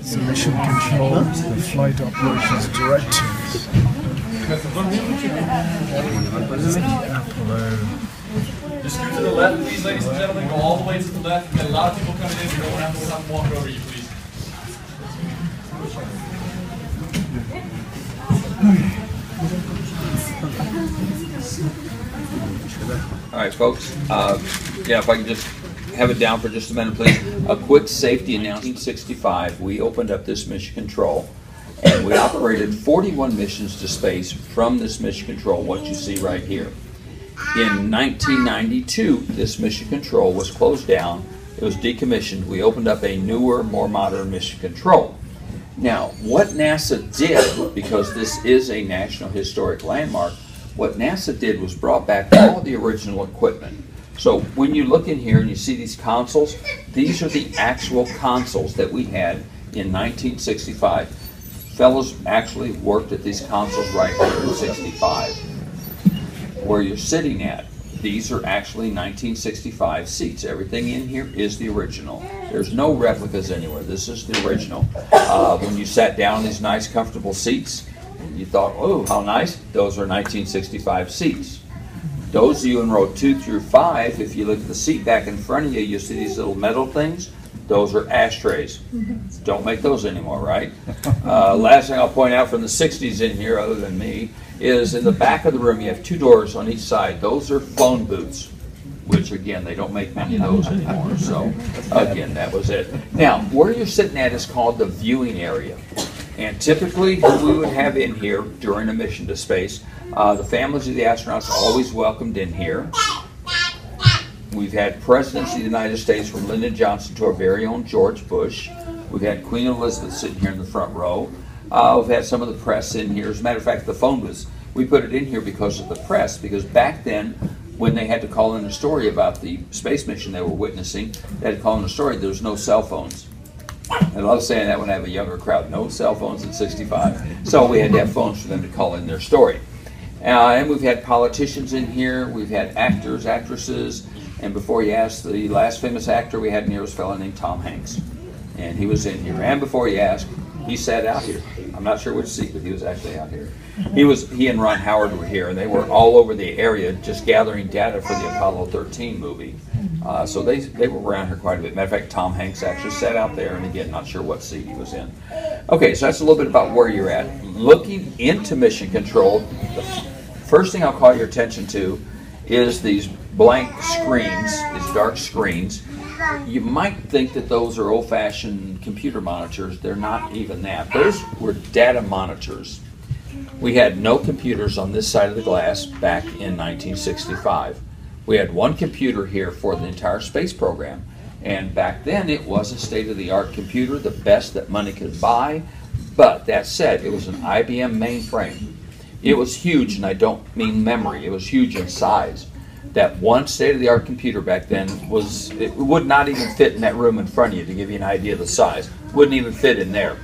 the mission control, the flight operations directives. Just scoot to the left, please, ladies and gentlemen. Go all the way to the left. We've got a lot of people coming in. We don't have to walk over you, please. All right, folks. Yeah, if I can just have it down for just a minute, please. A quick safety announcement. In 1965, we opened up this mission control, and we operated 41 missions to space from this mission control, what you see right here. In 1992, this mission control was closed down. It was decommissioned. We opened up a newer, more modern mission control. Now, what NASA did, because this is a National Historic Landmark, what NASA did was brought back all the original equipment. So when you look in here and you see these consoles, these are the actual consoles that we had in 1965. Fellows actually worked at these consoles right here in 65. Where you're sitting at, these are actually 1965 seats. Everything in here is the original. There's no replicas anywhere. This is the original. When you sat down in these nice, comfortable seats, you thought, oh, how nice. Those are 1965 seats. Those of you in row 2 through 5, if you look at the seat back in front of you, you see these little metal things. Those are ashtrays. Don't make those anymore, right? Last thing I'll point out from the 60s in here, other than me, is in the back of the room you have 2 doors on each side. Those are phone booths, which again, they don't make many of those anymore. So again, that was it. Now, where you're sitting at is called the viewing area. And typically, we would have in here during a mission to space, the families of the astronauts always welcomed in here. We've had presidents of the United States from Lyndon Johnson to our very own George Bush. We've had Queen Elizabeth sitting here in the front row. We've had some of the press in here. As a matter of fact, the phone booths, we put it in here because of the press, because back then, when they had to call in a story about the space mission they were witnessing, they had to call in a story, there was no cell phones. And I love saying that when I have a younger crowd, no cell phones in 65. So we had to have phones for them to call in their story. And we've had politicians in here, we've had actors, actresses, and before you ask, the last famous actor we had in here was a fellow named Tom Hanks. And he was in here. And before you ask, he sat out here. I'm not sure which seat, but he was actually out here. He and Ron Howard were here, and they were all over the area just gathering data for the Apollo 13 movie. So they were around here quite a bit. Matter of fact, Tom Hanks actually sat out there, and again, not sure what seat he was in. Okay, so that's a little bit about where you're at. Looking into mission control, the first thing I'll call your attention to is these blank screens, these dark screens. You might think that those are old-fashioned computer monitors. They're not even that. Those were data monitors. We had no computers on this side of the glass back in 1965. We had one computer here for the entire space program. And back then it was a state-of-the-art computer, the best that money could buy. But that said, it was an IBM mainframe. It was huge, and I don't mean memory. It was huge in size. That one state-of-the-art computer back then it would not even fit in that room in front of you, to give you an idea of the size. Wouldn't even fit in there.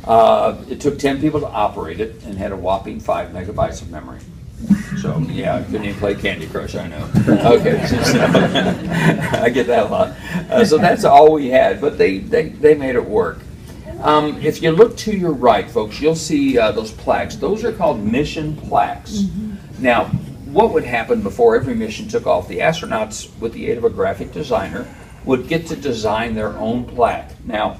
It took 10 people to operate it and had a whopping 5 megabytes of memory. So yeah, I couldn't even play Candy Crush, I know. Okay, so, I get that a lot. So that's all we had, but they made it work. If you look to your right, folks, you'll see those plaques. Those are called mission plaques. Now, what would happen before every mission took off? The astronauts, with the aid of a graphic designer, would get to design their own plaque. Now,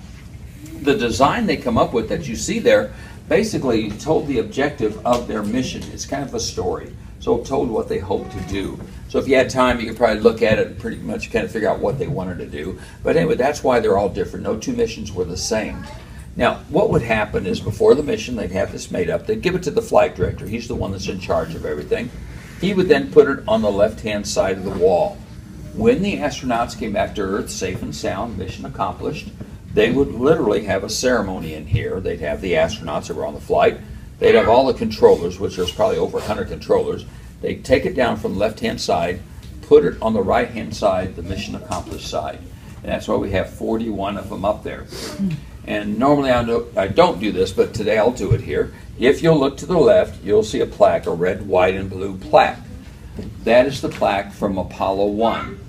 the design they come up with that you see there basically told the objective of their mission. It's kind of a story. So it told what they hoped to do. So if you had time, you could probably look at it and pretty much kind of figure out what they wanted to do. But anyway, that's why they're all different. No 2 missions were the same. Now, what would happen is before the mission, they'd have this made up. They'd give it to the flight director. He's the one that's in charge of everything. He would then put it on the left-hand side of the wall. When the astronauts came back to Earth, safe and sound, mission accomplished, they would literally have a ceremony in here. They'd have the astronauts that were on the flight. They'd have all the controllers, which there's probably over 100 controllers. They'd take it down from the left-hand side, put it on the right-hand side, the mission accomplished side. And that's why we have 41 of them up there. And normally I don't do this, but today I'll do it here. If you'll look to the left, you'll see a plaque, a red, white, and blue plaque. That is the plaque from Apollo 1.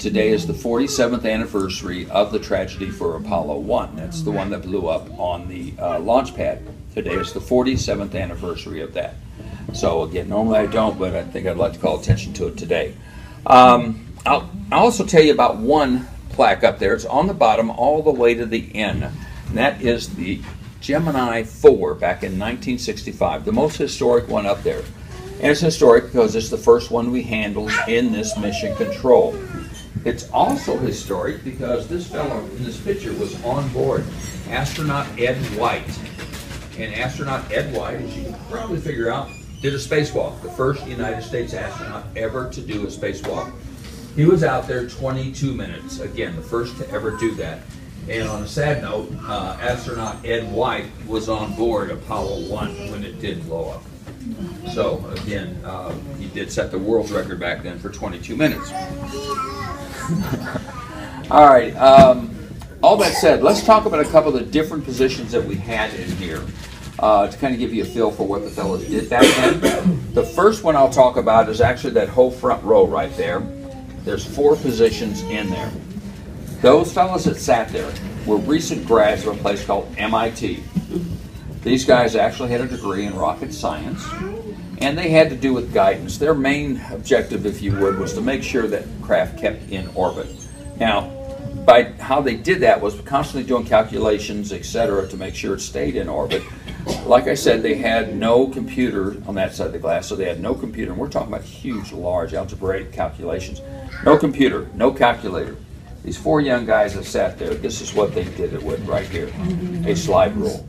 today is the 47th anniversary of the tragedy for Apollo 1. That's the one that blew up on the launch pad. Today is the 47th anniversary of that. So again, normally I don't, but I think I'd like to call attention to it today. I'll also tell you about one plaque up there. It's on the bottom all the way to the end. And that is the Gemini 4 back in 1965, the most historic one up there. And it's historic because it's the first one we handled in this mission control. It's also historic because this fellow in this picture was on board, astronaut Ed White. And astronaut Ed White, as you can probably figure out, did a spacewalk, the first United States astronaut ever to do a spacewalk. He was out there 22 minutes, again, the first to ever do that. And on a sad note, astronaut Ed White was on board Apollo 1 when it did blow up. So again, he did set the world's record back then for 22 minutes. All right, all that said, let's talk about a couple of the different positions that we had in here to kind of give you a feel for what the fellows did back then. The first one I'll talk about is actually that whole front row right there. There's 4 positions in there. Those fellows that sat there were recent grads of a place called MIT. These guys actually had a degree in rocket science, and they had to do with guidance. Their main objective, if you would, was to make sure that craft kept in orbit. Now, by how they did that was constantly doing calculations, etc., to make sure it stayed in orbit. Like I said, they had no computer on that side of the glass, so they had no computer, and we're talking about huge, large algebraic calculations. No computer, no calculator. These 4 young guys that sat there, this is what they did it with right here, a slide rule.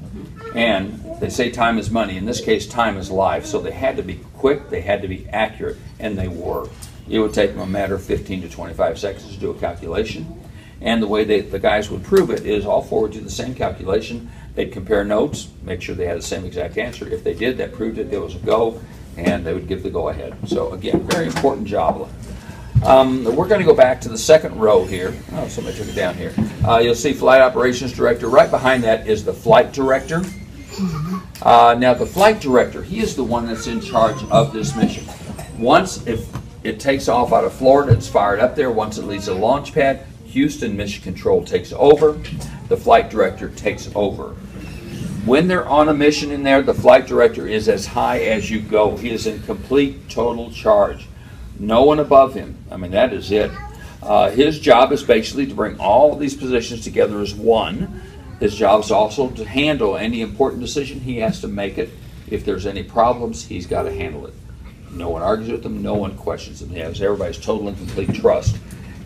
And they say time is money. In this case, time is life. So they had to be quick, they had to be accurate, and they were. It would take them a matter of 15 to 25 seconds to do a calculation. And the way the guys would prove it is all 4 would do the same calculation. They'd compare notes, make sure they had the same exact answer. If they did, that proved it, there was a go, and they would give the go-ahead. So again, very important job. We're going to go back to the second row here. Oh, somebody took it down here. You'll see Flight Operations Director. Right behind that is the Flight Director. Now, the Flight Director, he is the one that's in charge of this mission. Once if it takes off out of Florida, it's fired up there. Once it leaves the launch pad, Houston Mission Control takes over. The Flight Director takes over. When they're on a mission in there, the Flight Director is as high as you go. He is in complete, total charge. No one above him. I mean, that is it. His job is basically to bring all these positions together as one. His job is also to handle any important decision. He has to make it. If there's any problems, he's got to handle it. No one argues with him. No one questions him. He has everybody's total and complete trust.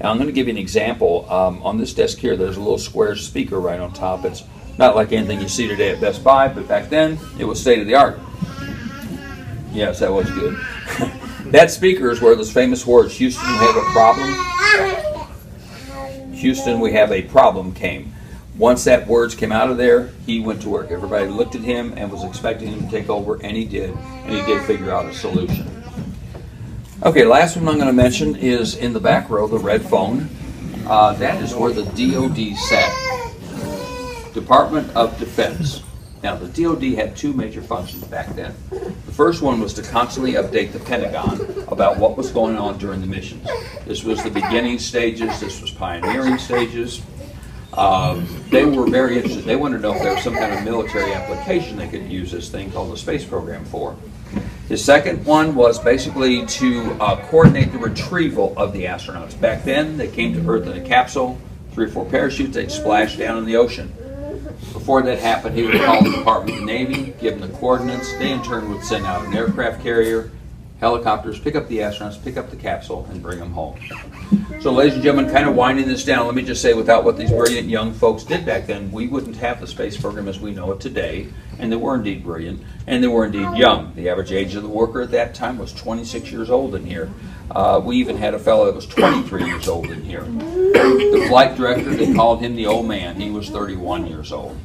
Now, I'm going to give you an example. On this desk here, there's a little square speaker right on top. It's not like anything you see today at Best Buy, but back then, it was state-of-the-art. Yes, that was good. That speaker is where those famous words, Houston, we have a problem. Houston, we have a problem, came. Once that words came out of there, he went to work. Everybody looked at him and was expecting him to take over, and he did figure out a solution. Okay, last one I'm going to mention is in the back row, the red phone. That is where the DOD sat, Department of Defense. Now, the DOD had 2 major functions back then. The first one was to constantly update the Pentagon about what was going on during the missions. This was the beginning stages. This was pioneering stages. They were very interested. They wanted to know if there was some kind of military application they could use this thing called the space program for. The second one was basically to coordinate the retrieval of the astronauts. Back then, they came to Earth in a capsule, 3 or 4 parachutes, they'd splash down in the ocean. Before that happened, he would call the Department of the Navy, give them the coordinates. They in turn would send out an aircraft carrier, helicopters, pick up the astronauts, pick up the capsule, and bring them home. So ladies and gentlemen, kind of winding this down, let me just say without what these brilliant young folks did back then, we wouldn't have the space program as we know it today. And they were indeed brilliant, and they were indeed young. The average age of the worker at that time was 26 years old in here. We even had a fellow that was 23 years old in here. The flight director, they called him the old man. He was 31 years old.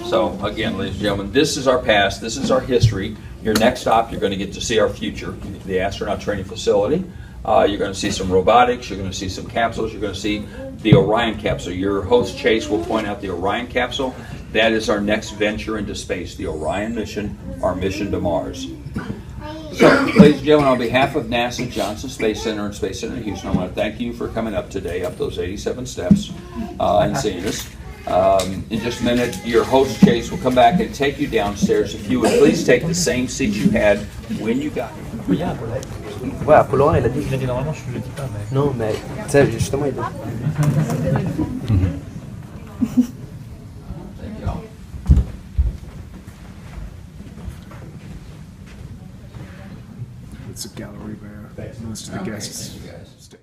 So again, ladies and gentlemen, this is our past, this is our history. Your next stop, you're going to get to see our future, the astronaut training facility. You're going to see some robotics, you're going to see some capsules, you're going to see the Orion capsule. Your host Chase will point out the Orion capsule. That is our next venture into space, the Orion mission, our mission to Mars. So, ladies and gentlemen, on behalf of NASA Johnson Space Center and Space Center Houston, I want to thank you for coming up today, up those 87 steps, and seeing us. In just a minute, your host, Chase, will come back and take you downstairs. If you would please take the same seat you had when you got here. Ouais, Apollo 1, elle a dit. Il a dit normalement, je le dis pas, mais. Non, mais tu sais, justement, il a. Thank you all. It's a gallery where most of the guests stay.